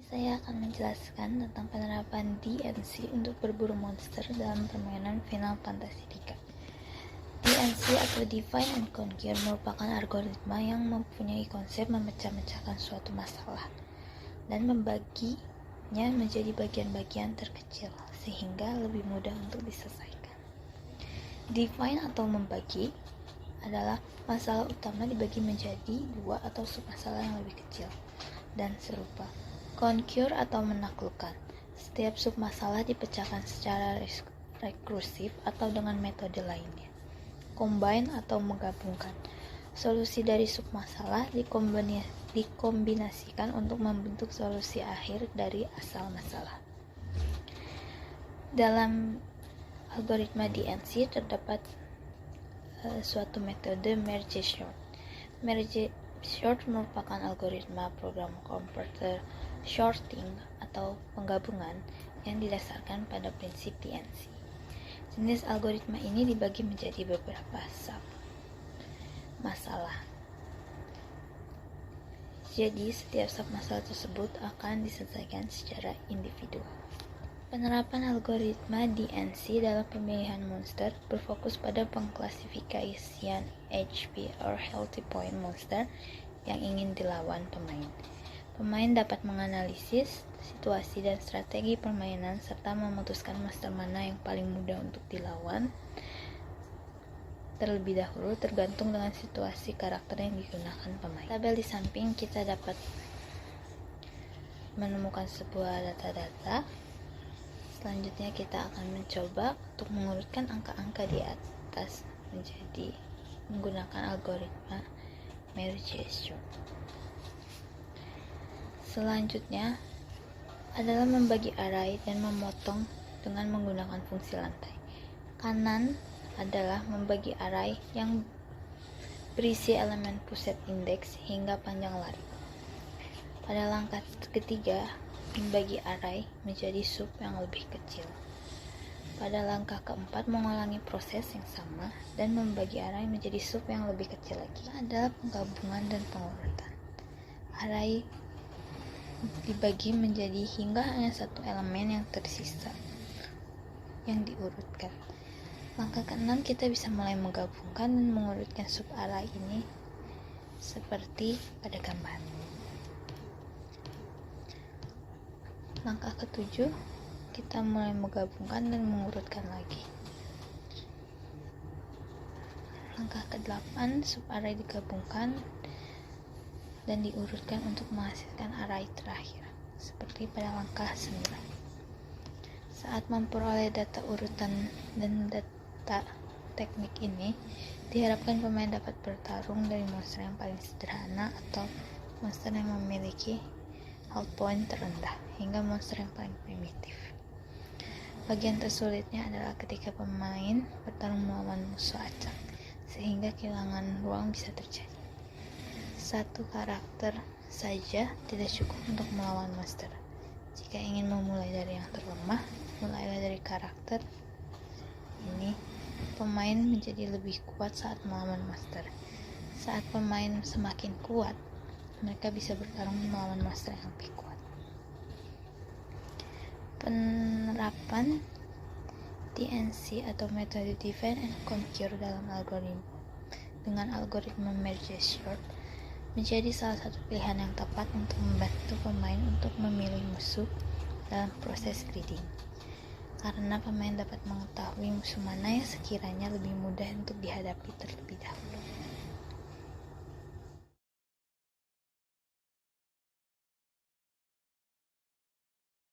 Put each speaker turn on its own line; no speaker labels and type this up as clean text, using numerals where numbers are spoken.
Saya akan menjelaskan tentang penerapan DNC untuk berburu monster dalam permainan Final Fantasy III. DNC atau Divide and Conquer merupakan algoritma yang mempunyai konsep memecah-mecahkan suatu masalah dan membaginya menjadi bagian-bagian terkecil sehingga lebih mudah untuk diselesaikan. Divide atau membagi adalah masalah utama dibagi menjadi dua atau submasalah yang lebih kecil dan serupa. Conquer atau menaklukkan. Setiap submasalah dipecahkan secara rekursif atau dengan metode lainnya. Combine atau menggabungkan. Solusi dari submasalah dikombinasikan untuk membentuk solusi akhir dari asal masalah. Dalam algoritma DNC terdapat suatu metode merge sort. Merge sort merupakan algoritma program komputer sorting atau penggabungan yang didasarkan pada prinsip DNC. Jenis algoritma ini dibagi menjadi beberapa sub masalah. Jadi, setiap sub masalah tersebut akan diselesaikan secara individual. Penerapan algoritma DNC dalam pemilihan monster berfokus pada pengklasifikasian HP or Healthy Point monster yang ingin dilawan pemain. Pemain dapat menganalisis situasi dan strategi permainan serta memutuskan monster mana yang paling mudah untuk dilawan terlebih dahulu tergantung dengan situasi karakter yang digunakan pemain. Tabel di samping kita dapat menemukan sebuah data-data. Selanjutnya kita akan mencoba untuk mengurutkan angka-angka di atas menjadi menggunakan algoritma merge sort. Selanjutnya adalah membagi array dan memotong dengan menggunakan fungsi lantai. Kanan adalah membagi array yang berisi elemen pusat indeks hingga panjang lari. Pada langkah ketiga, membagi array menjadi sub yang lebih kecil. Pada langkah keempat, mengulangi proses yang sama dan membagi array menjadi sub yang lebih kecil lagi. Adalah penggabungan dan pengurutan. Array dibagi menjadi hingga hanya satu elemen yang tersisa yang diurutkan. Langkah keenam, kita bisa mulai menggabungkan dan mengurutkan sub array ini seperti pada gambar. Langkah ketujuh, kita mulai menggabungkan dan mengurutkan lagi. Langkah ke-8, sub array digabungkan dan diurutkan untuk menghasilkan array terakhir, seperti pada langkah 9. Saat memperoleh data urutan dan data teknik ini, diharapkan pemain dapat bertarung dari monster yang paling sederhana atau monster yang memiliki health point terendah, hingga monster yang paling primitif. Bagian tersulitnya adalah ketika pemain bertarung melawan musuh acak, sehingga kehilangan ruang bisa terjadi. Satu karakter saja tidak cukup untuk melawan monster. Jika ingin memulai dari yang terlemah, mulailah dari karakter ini. Pemain menjadi lebih kuat saat melawan monster. Saat pemain semakin kuat, mereka bisa bertarung melawan monster yang lebih kuat. Penerapan DNC atau metode Divide and Conquer dalam algoritma dengan algoritma merge sort menjadi salah satu pilihan yang tepat untuk membantu pemain untuk memilih musuh dalam proses grading, karena pemain dapat mengetahui musuh mana yang sekiranya lebih mudah untuk dihadapi terlebih dahulu.